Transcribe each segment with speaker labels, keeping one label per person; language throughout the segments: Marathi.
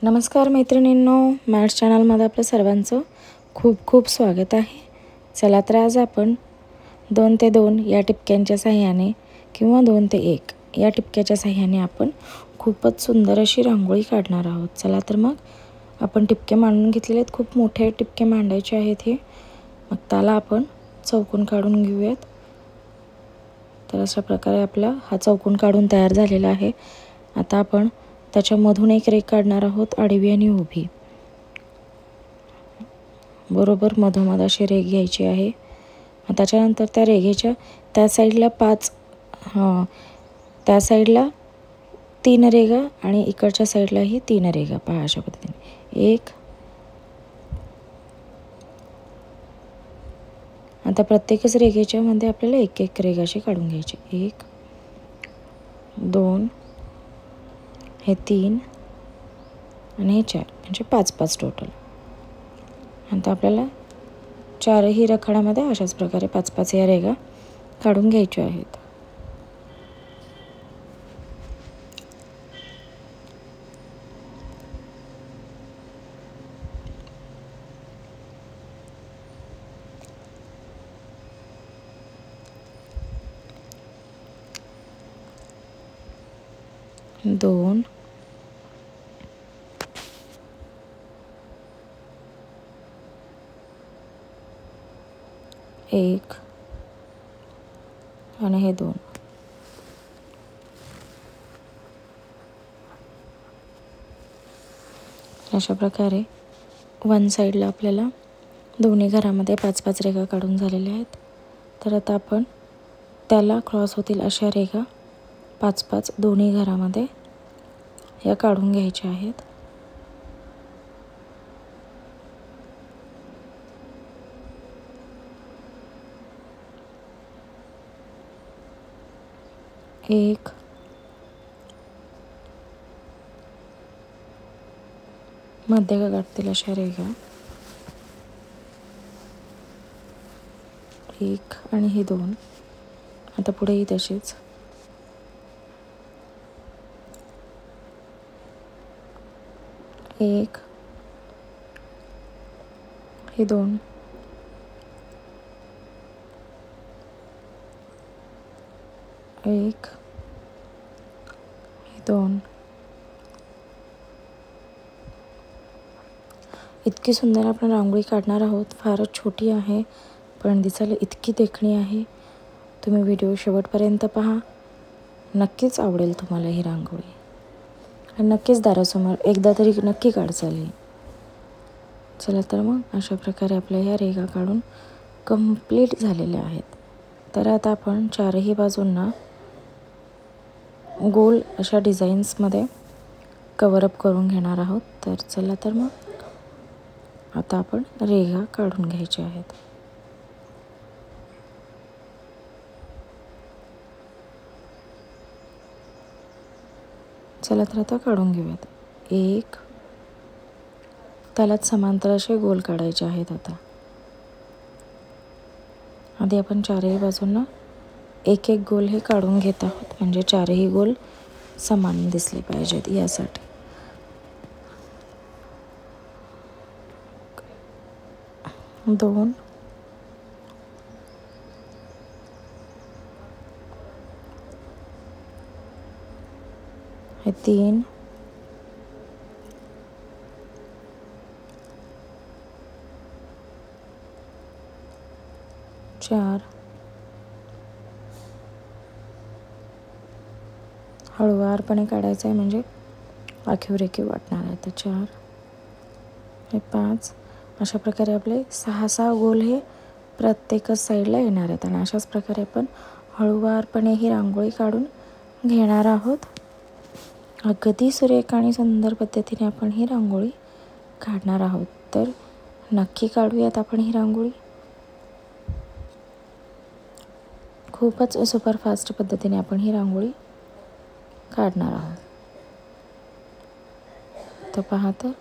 Speaker 1: नमस्कार मैत्रिणींनो, मॅथ्स चॅनलमध्ये आपलं सर्वांचं खूप खूप स्वागत आहे। चला तर आज आपण 2 ते 2 या टिपक्यांच्या सहाय्याने किंवा 2 ते 1 या टिपक्याच्या सहाय्याने आपण खूपच सुंदर अशी रांगोळी काढणार आहोत। चला तर मग आपण टिपके मांडून घेतलेले आहेत। खूप मोठे टिपके मांडायचे आहेत हे। मग त्याला आपण चौकोन काढून घेऊयात। तर अशा प्रकारे आपला हा चौकोन काढून तयार झालेला आहे। आता आपण त्याच्यामधून एक रेघ काढणार आहोत, आडवी आणि उभी। बरोबर मधोमध अशी रेघ घ्यायची आहे। त्याच्यानंतर त्या रेघेच्या त्या साईडला 3 रेघा आणि इकडच्या साईडलाही 3 रेघा पहा अशा पद्धतीने। एक आता प्रत्येकच रेघेच्या मध्ये आपल्याला एक एक रेघ अशी काढून घ्यायची। 1 2 हे 3 आणि हे 4 म्हणजे 5 टोटल। आता आपल्याला चारही रखाड्यामध्ये अशाच प्रकारे 5 या रेघा काढून घ्यायच्या आहेत। दोन एक आणि हे 2 अशा प्रकारे वन साईडला आपल्याला दोन्ही घरामध्ये 5 रेघा काढून झालेल्या आहेत। तर आता आपण त्याला क्रॉस होतील अशा रेघा 5 दोन्ही घरामध्ये या काढून घ्यायच्या आहेत। एक मध्ये गाठतील अशा रेघा, 1 आणि हे 2। आता पुढेही तसेच 1 हे 2 1 हे 2। इतकी सुंदर आपण रांगोळी काढणार आहोत। फारच छोटी आहे पण दिसायला इतकी देखणी आहे। तुम्ही व्हिडिओ शेवटपर्यंत पहा, नक्कीच आवडेल तुम्हाला ही रांगोळी आणि नक्कीच दारासमोर एकदा तरी नक्की काढचाल ही। चला तर मग अशा प्रकारे आपल्या ह्या रेघा काढून कंप्लीट झालेल्या आहेत। तर आता आपण चारही बाजूंना गोल अशा डिझाईन्समध्ये कव्हर अप करून घेणार आहोत। तर चला तर मग आता आपण रेघा काढून घ्यायच्या आहेत। चला तर आता काढून घेऊयात। एक त्यालाच समांतर असे गोल काढायचे आहेत। आता आधी आपण चारही बाजूंना एक एक गोल हे काढून घेत आहोत, म्हणजे चारही गोल समान दिसले पाहिजेत यासाठी। दोन हे 3 4 हळूवारपणे काढायचं आहे, म्हणजे आखीव रेखीव वाटणार आहे। तर 4 हे 5 अशा प्रकारे आपले 6 गोल हे प्रत्येकच साईडला येणार आहेत। आणि अशाच प्रकारे आपण हळूवारपणे ही रांगोळी काढून घेणार आहोत। अगदी सुरेख आणि सुंदर पद्धतीने आपण ही रांगोळी काढणार आहोत। तर नक्की काढूयात आपण ही रांगोळी। खूपच सुपरफास्ट पद्धतीने आपण ही रांगोळी काढणार आहोत। तर पहा, तर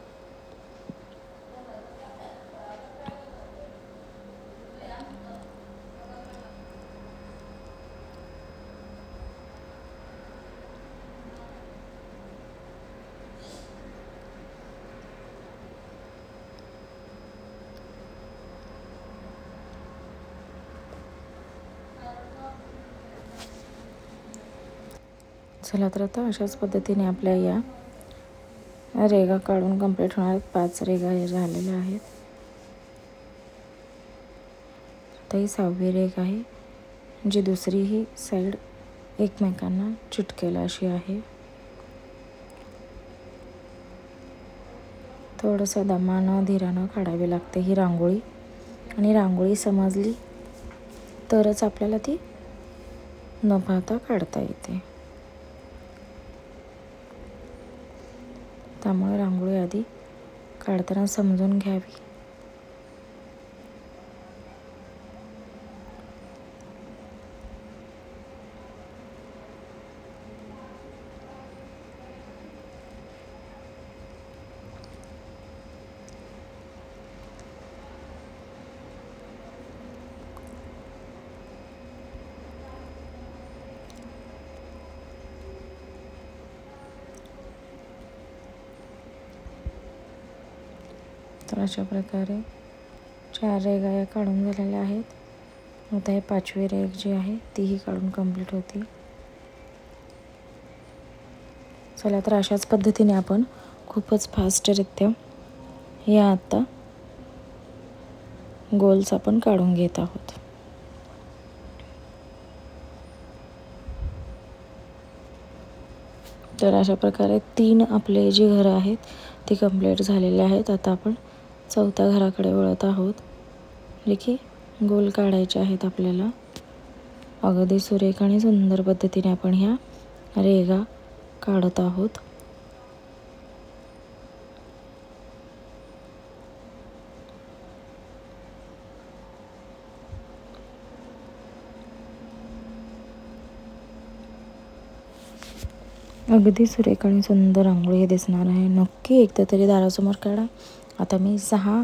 Speaker 1: चला तर आता अशाच पद्धतीने आपल्या या रेगा काढून कंप्लीट होणार आहेत. 5 रेगा या झालेल्या आहेत. आता ही 6वी रेग आहे, जी दुसरी ही साईड एकमेकांना चिटकेल अशी आहे. थोडंसं दमानं धीरानं काढावी लागते ही रांगोळी, आणि रांगोळी समजली तरच आपल्याला ती न पाहता काढता येते. त्यामुळे रांगोळी आधी काढताना समजून घ्यावी. तर अशा प्रकारे 4 रेगा या काढून झालेल्या आहेत. आता हे 5वी रेग जी आहे तीही काढून कंप्लीट होती. चला तर अशाच पद्धतीने आपण खूपच फास्टरित्या या आता गोल्स आपण काढून घेत आहोत. तर अशा प्रकारे 3 आपले जी घरं आहेत ती कंप्लीट झालेली आहेत. आता आपण 4थ्या घराकडे वळत आहोत, जे की गोल काढायचे आहेत आपल्याला. अगदी सुरेख आणि सुंदर पद्धतीने आपण ह्या रेगा काढत आहोत. अगदी सुरेख आणि सुंदर रांगोळी हे दिसणार आहे. नक्की एकदा तरी दारासमोर काढा. आता मी 6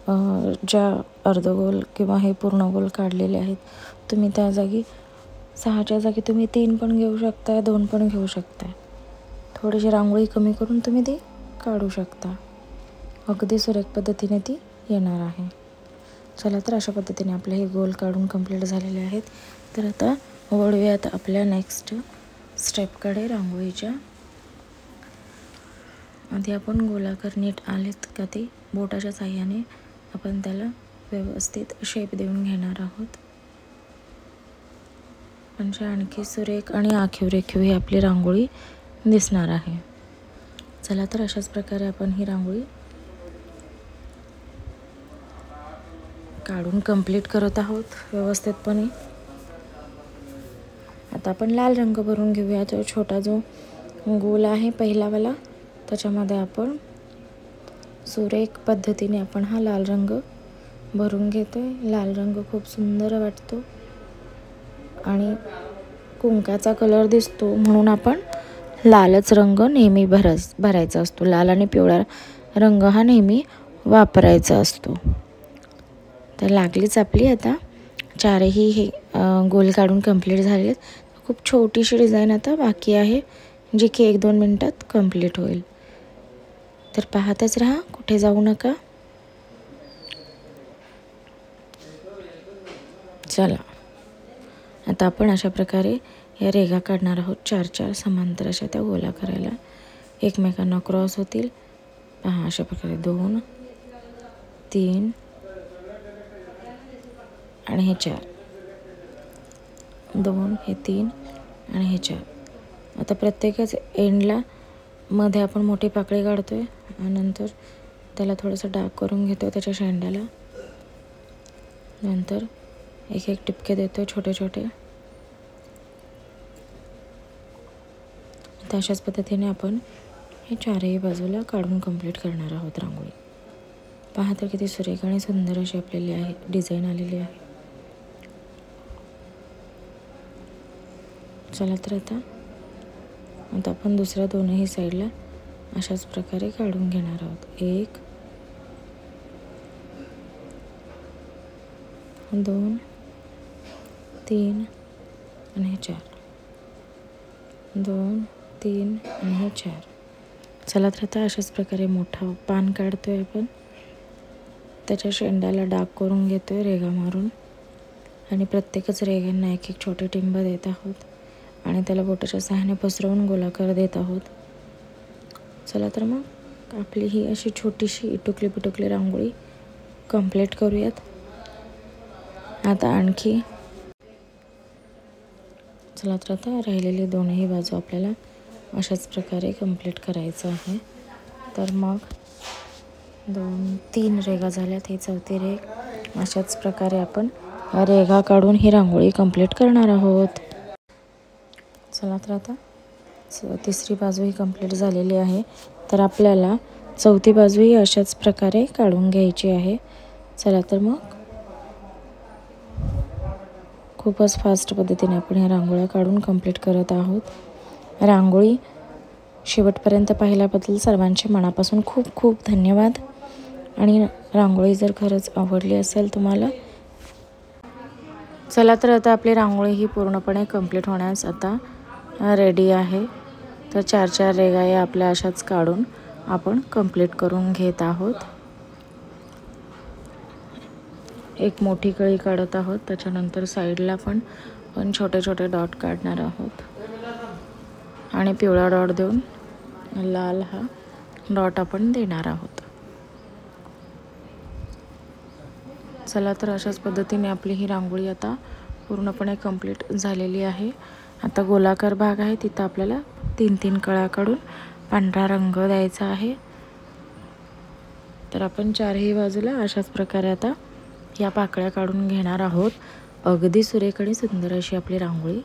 Speaker 1: ज्या अर्धगोल किंवा हे पूर्ण गोल काढलेले आहेत, तुम्ही त्या जागी 6च्या जागी तुम्ही 3 पण घेऊ शकता, 2 पण घेऊ शकता. थोडीशी रांगोळी कमी करून तुम्ही ती काढू शकता. अगदी सुरेख पद्धतीने ती येणार आहे. चला तर अशा पद्धतीने आपले हे गोल काढून कंप्लीट झालेले आहेत. तर आता वळूयात आपल्या नेक्स्ट स्टेपकडे. रांगोळीच्या आधी आपण गोलाकार नीट आलेत का ते बोटाच्या साह्याने आपण त्याला व्यवस्थित शेप देऊन घेणार आहोत. म्हणजे आणखी सुरेख आणि आखीव रेखीव ही आपली रांगोळी दिसणार आहे. चला तर अशाच प्रकारे आपण ही रांगोळी काढून कंप्लीट करत आहोत व्यवस्थितपणे. आता आपण लाल रंग भरून घेऊया. तो छोटा जो गोल आहे पहिलावाला, त्याच्यामध्ये आपण सुरेख पद्धतीने आपण हा लाल रंग भरून घेतोय. लाल रंग खूप सुंदर वाटतो आणि कुंकाचा कलर दिसतो, म्हणून आपण लालच रंग नेहमी भरायचा असतो. लाल आणि पिवळा रंग हा नेहमी वापरायचा असतो. तर लागलीच आपली आता 4ही हे गोल काढून कंप्लीट झालेले. खूप छोटीशी डिझाईन आता बाकी आहे, जी की 1-2 मिनटात कंप्लीट होईल. तर पाहतच राहा, कुठे जाऊ नका. चला आता आपण अशा प्रकारे या रेगा काढणार आहोत. 4-4 समांतर अशा त्या गोला करायला एकमेकांना क्रॉस होतील. पहा अशा प्रकारे 2, 3 आणि हे 4. 2 हे 3 आणि हे 4. आता प्रत्येकच एंडला मध्ये आपण मोठी पाकळी काढतोय आणि नंतर त्याला थोडंसं डार्क करून घेतो त्याच्या शेंड्याला. नंतर एक टिपके देतोय छोटे छोटे. तर अशाच पद्धतीने आपण हे 4ही बाजूला काढून कंप्लीट करणार आहोत रांगोळी. पहा तर किती सुरेख आणि सुंदर अशी आपल्याली आहे डिझाईन आलेली आहे. चला तर आता आपण दुसऱ्या 2ही साईडला अशाच प्रकारे काढून घेणार आहोत. 1, 2, 3 आणि हे 4. 2, 3 आणि हे 4. चला तर आता अशाच प्रकारे मोठं पान काढतोय आपण. त्याच्या शेंड्याला डाग करून घेतोय रेगा मारून आणि प्रत्येकच रेगांना एक छोटे टिंब देत आहोत. आणि त्याला बोटाच्या सहाय्याने पसरवून गोलाकार देत आहोत. चला तर मग आपली ही अशी छोटीशी इटुकली पिटुकली रांगोळी कंप्लीट करूयात. आता आणखी चला तर आता राहिलेली दोनही बाजू आपल्याला अशाच प्रकारे कंप्लीट करायचं आहे. तर मग 2-3 रेघा झाल्यात, ही चौथी रेघ. अशाच प्रकारे आपण रेघा काढून ही रांगोळी कंप्लीट करणार आहोत. चला तर आता तिसरी बाजू ही कंप्लीट झालेली आहे. तर आपल्याला चौथी बाजू ही अशाच प्रकारे काढून घ्यायची आहे. चला तर मग खूपच फास्ट पद्धतीने आपण ह्या रांगोळ्या काढून कंप्लीट करत आहोत. रांगोळी शेवटपर्यंत पाहिल्याबद्दल सर्वांचे मनापासून खूप खूप धन्यवाद. आणि रांगोळी जर खरंच आवडली असेल तुम्हाला, चला तर आता आपली रांगोळी ही पूर्णपणे कंप्लीट होण्यास आता रेडी आहे. तर 4-4 रेघा या आपल्या अशाच काढून आपण कंप्लीट करून घेत आहोत. एक मोठी कळी काढत आहोत, त्याच्यानंतर साईडला पण छोटे छोटे डॉट काढणार आहोत आणि पिवळा डॉट देऊन लाल हा डॉट आपण देणार आहोत. चला तर अशाच पद्धतीने आपली ही रांगोळी आता पूर्णपणे कंप्लीट झालेली आहे. आता गोलाकार भाग आहे, तिथं आपल्याला 3-3 कळ्या काढून पांढरा रंग द्यायचा आहे. तर आपण चारही बाजूला अशाच प्रकारे आता या पाकळ्या काढून घेणार आहोत. अगदी सुरेख आणि सुंदर अशी आपली रांगोळी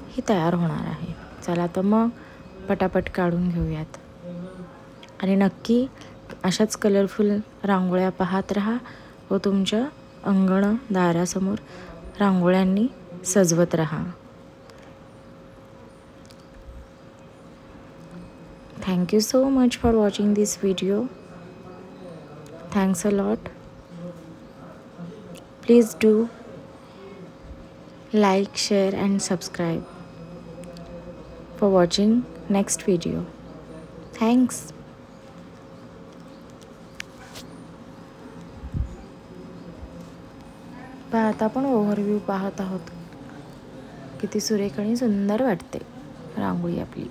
Speaker 1: ही तयार होणार आहे. चला तर मग पटापट काढून घेऊयात. आणि नक्की अशाच कलरफुल रांगोळ्या पाहत राहा व तुमच्या अंगण दारासमोर रांगोळ्यांनी सजवत राहा. Thank you so much for watching this video. Thanks a lot. Please do like, share and subscribe for watching next video. Thanks. पाहता आपण ओव्हरव्ह्यू पाहत आहोत. किती सुरेख आणि सुंदर वाटते रांगोळी आपली.